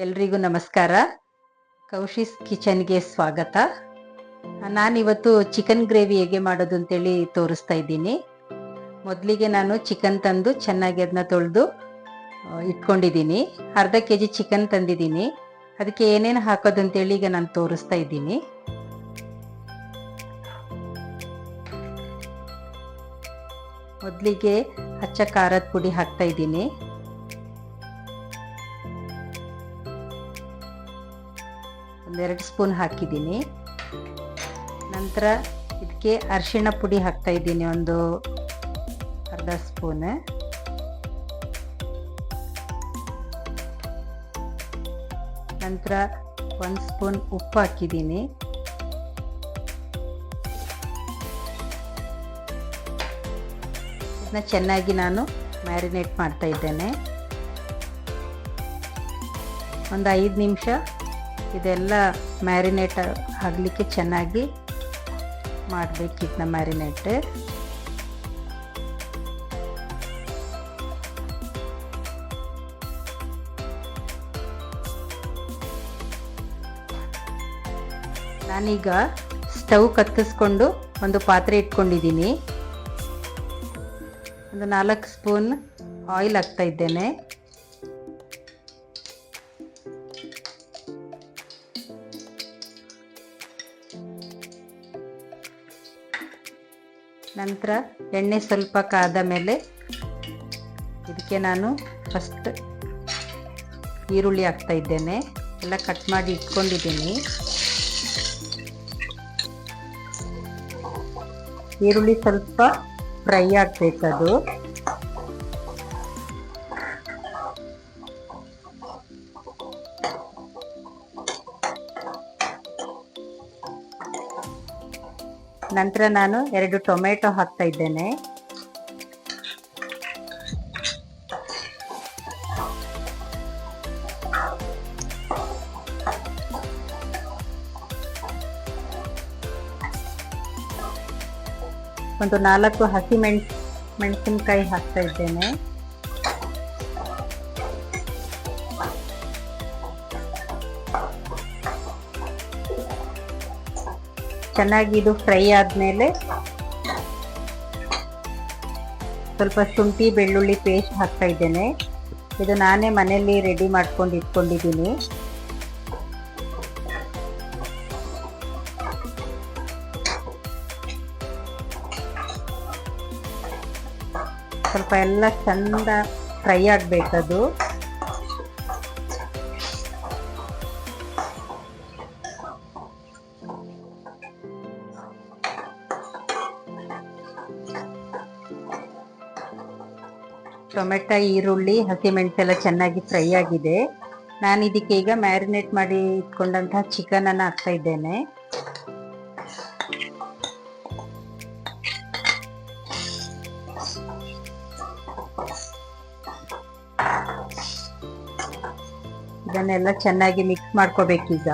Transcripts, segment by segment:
ಎಲ್ರಿಗೂ ನಮಸ್ಕಾರ. ಕೌಶಿಸ್ ಕಿಚನ್ಗೆ ಸ್ವಾಗತ. ನಾನಿವತ್ತು ಚಿಕನ್ ಗ್ರೇವಿ ಹೇಗೆ ಮಾಡೋದು ಅಂತೇಳಿ ತೋರಿಸ್ತಾ ಇದ್ದೀನಿ. ಮೊದಲಿಗೆ ನಾನು ಚಿಕನ್ ತಂದು ಚೆನ್ನಾಗಿ ಅದನ್ನ ತೊಳೆದು ಇಟ್ಕೊಂಡಿದ್ದೀನಿ. ಅರ್ಧ ಕೆಜಿ ಚಿಕನ್ ತಂದಿದ್ದೀನಿ. ಅದಕ್ಕೆ ಏನೇನು ಹಾಕೋದು ಅಂತೇಳಿ ಈಗ ನಾನು ತೋರಿಸ್ತಾ ಇದ್ದೀನಿ. ಮೊದಲಿಗೆ ಹಚ್ಚ ಖಾರದ ಪುಡಿ ಹಾಕ್ತಾ ಇದ್ದೀನಿ. ಒಂದೆರಡು ಸ್ಪೂನ್ ಹಾಕಿದ್ದೀನಿ. ನಂತರ ಇದಕ್ಕೆ ಅರಿಶಿಣ ಪುಡಿ ಹಾಕ್ತಾ ಇದ್ದೀನಿ, ಒಂದು ಅರ್ಧ ಸ್ಪೂನ್. ನಂತರ 1 ಸ್ಪೂನ್ ಉಪ್ಪು ಹಾಕಿದ್ದೀನಿ. ಇದನ್ನ ಚೆನ್ನಾಗಿ ನಾನು ಮ್ಯಾರಿನೇಟ್ ಮಾಡ್ತಾ ಇದ್ದೇನೆ. ಒಂದು 5 ನಿಮಿಷ ಇದೆಲ್ಲ ಮ್ಯಾರಿನೇಟ್ ಆಗಲಿಕ್ಕೆ ಚೆನ್ನಾಗಿ ಮಾಡಬೇಕು ಇದನ್ನ ಮ್ಯಾರಿನೇಟ್. ನಾನೀಗ ಸ್ಟವ್ ಕತ್ತಿಸ್ಕೊಂಡು ಒಂದು ಪಾತ್ರೆ ಇಟ್ಕೊಂಡಿದ್ದೀನಿ. ಒಂದು 4 ಸ್ಪೂನ್ ಆಯಿಲ್ ಹಾಕ್ತಾ ಇದ್ದೇನೆ. ನಂತರ ಎಣ್ಣೆ ಸ್ವಲ್ಪ ಕಾದ ಮೇಲೆ ಇದಕ್ಕೆ ನಾನು ಫಸ್ಟ್ ಈರುಳ್ಳಿ ಹಾಕ್ತಾ ಇದ್ದೇನೆ. ಎಲ್ಲ ಕಟ್ ಮಾಡಿ ಇಟ್ಕೊಂಡಿದ್ದೀನಿ. ಈರುಳ್ಳಿ ಸ್ವಲ್ಪ ಫ್ರೈ ಆಗಬೇಕದು. ನಂತರ ನಾನು 2 ಟೊಮೆಟೊ ಹಾಕ್ತಾ ಇದ್ದೇನೆ. ಒಂದು 4 ಹಸಿ ಮೆಣಸಿನಕಾಯಿ ಹಾಕ್ತಾ ಇದ್ದೇನೆ. ಚೆನ್ನಾಗಿ ಇದು ಫ್ರೈ ಆದಮೇಲೆ ಸ್ವಲ್ಪ ಶುಂಠಿ ಬೆಳ್ಳುಳ್ಳಿ ಪೇಸ್ಟ್ ಹಾಕ್ತಾ ಇದ್ದೇನೆ. ಇದು ನಾನೇ ಮನೆಯಲ್ಲಿ ರೆಡಿ ಮಾಡ್ಕೊಂಡು ಇಟ್ಕೊಂಡಿದ್ದೀನಿ. ಸ್ವಲ್ಪ ಎಲ್ಲ ಚಂದ ಫ್ರೈ ಆಗಬೇಕದು. ಟೊಮೆಟೊ, ಈರುಳ್ಳಿ, ಹಸಿಮೆಣಸೆಲ್ಲ ಚೆನ್ನಾಗಿ ಫ್ರೈ ಆಗಿದೆ. ನಾನು ಇದಕ್ಕೆ ಈಗ ಮ್ಯಾರಿನೇಟ್ ಮಾಡಿ ಇಟ್ಕೊಂಡಂತಹ ಚಿಕನ್ ಅನ್ನು ಹಾಕ್ತಾ ಇದ್ದೇನೆ. ಇದನ್ನೆಲ್ಲ ಚೆನ್ನಾಗಿ ಮಿಕ್ಸ್ ಮಾಡ್ಕೋಬೇಕೀಗ.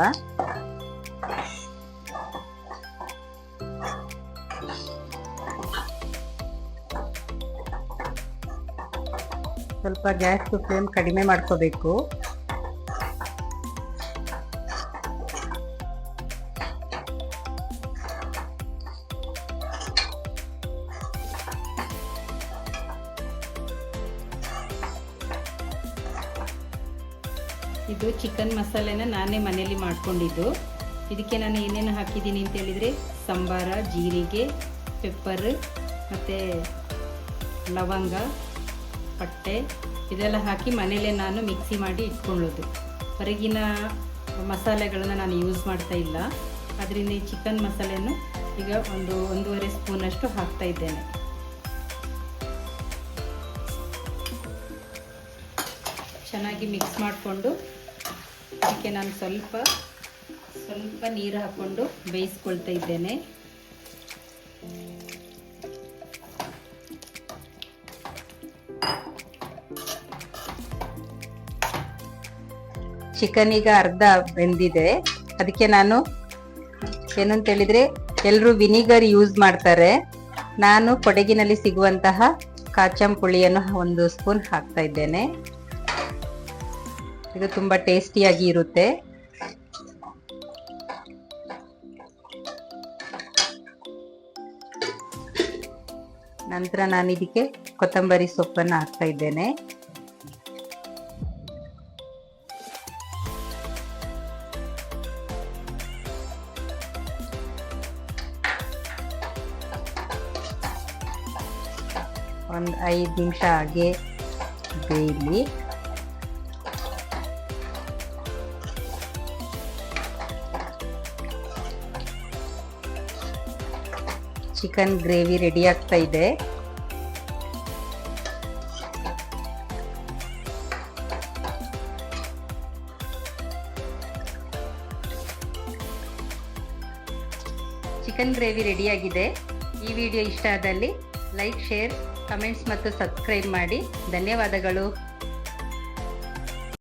ಸ್ವಲ್ಪ ಗ್ಯಾಸ್ ಫ್ಲೇಮ್ ಕಡಿಮೆ ಮಾಡ್ಕೋಬೇಕು. ಇದು ಚಿಕನ್ ಮಸಾಲೆನ ನಾನೇ ಮನೆಯಲ್ಲಿ ಮಾಡ್ಕೊಂಡಿದ್ದು. ಇದಕ್ಕೆ ನಾನು ಏನೇನು ಹಾಕಿದ್ದೀನಿ ಅಂತ ಹೇಳಿದರೆ ಸಂಬಾರ, ಜೀರಿಗೆ, ಪೆಪ್ಪರ್ ಮತ್ತು ಲವಂಗ, ಪಟ್ಟೆ ಇದೆಲ್ಲ ಹಾಕಿ ಮನೇಲೇ ನಾನು ಮಿಕ್ಸಿ ಮಾಡಿ ಇಟ್ಕೊಳ್ಳೋದು. ಹೊರಗಿನ ಮಸಾಲೆಗಳನ್ನು ನಾನು ಯೂಸ್ ಮಾಡ್ತಾ ಇಲ್ಲ. ಅದರಿಂದ ಈ ಚಿಕನ್ ಮಸಾಲೆಯನ್ನು ಈಗ 1.5 ಸ್ಪೂನಷ್ಟು ಹಾಕ್ತಾ ಇದ್ದೇನೆ. ಚೆನ್ನಾಗಿ ಮಿಕ್ಸ್ ಮಾಡಿಕೊಂಡು ಅದಕ್ಕೆ ನಾನು ಸ್ವಲ್ಪ ನೀರು ಹಾಕ್ಕೊಂಡು ಬೇಯಿಸ್ಕೊಳ್ತಾ ಇದ್ದೇನೆ. ಚಿಕನ್ ಈಗ ಅರ್ಧ ಬೆಂದಿದೆ. ಅದಕ್ಕೆ ನಾನು ಏನಂತ ಹೇಳಿದರೆ ಎಲ್ಲರೂ ವಿನಿಗರ್ ಯೂಸ್ ಮಾಡ್ತಾರೆ. ನಾನು ಕೊಡಗಿನಲ್ಲಿ ಸಿಗುವಂತಹ ಕಾಚಂ ಪುಳಿಯನ್ನು 1 ಸ್ಪೂನ್ ಹಾಕ್ತಾ ಇದ್ದೇನೆ. ಇದು ತುಂಬ ಟೇಸ್ಟಿಯಾಗಿ ಇರುತ್ತೆ. ನಂತರ ನಾನು ಇದಕ್ಕೆ ಕೊತ್ತಂಬರಿ ಸೊಪ್ಪನ್ನು ಹಾಕ್ತಾ ಇದ್ದೇನೆ. ಒಂದು 5 ನಿಮಿಷ ಹಾಗೆ ಬೇಯಲಿ. ಚಿಕನ್ ಗ್ರೇವಿ ರೆಡಿ ಆಗ್ತಾ ಇದೆ. ಚಿಕನ್ ಗ್ರೇವಿ ರೆಡಿಯಾಗಿದೆ. ಈ ವಿಡಿಯೋ ಇಷ್ಟ ಆದಲ್ಲಿ ಲೈಕ್, ಶೇರ್, ಕಮೆಂಟ್ಸ್ ಮತ್ತು ಸಬ್ಸ್ಕ್ರೈಬ್ ಮಾಡಿ. ಧನ್ಯವಾದಗಳು.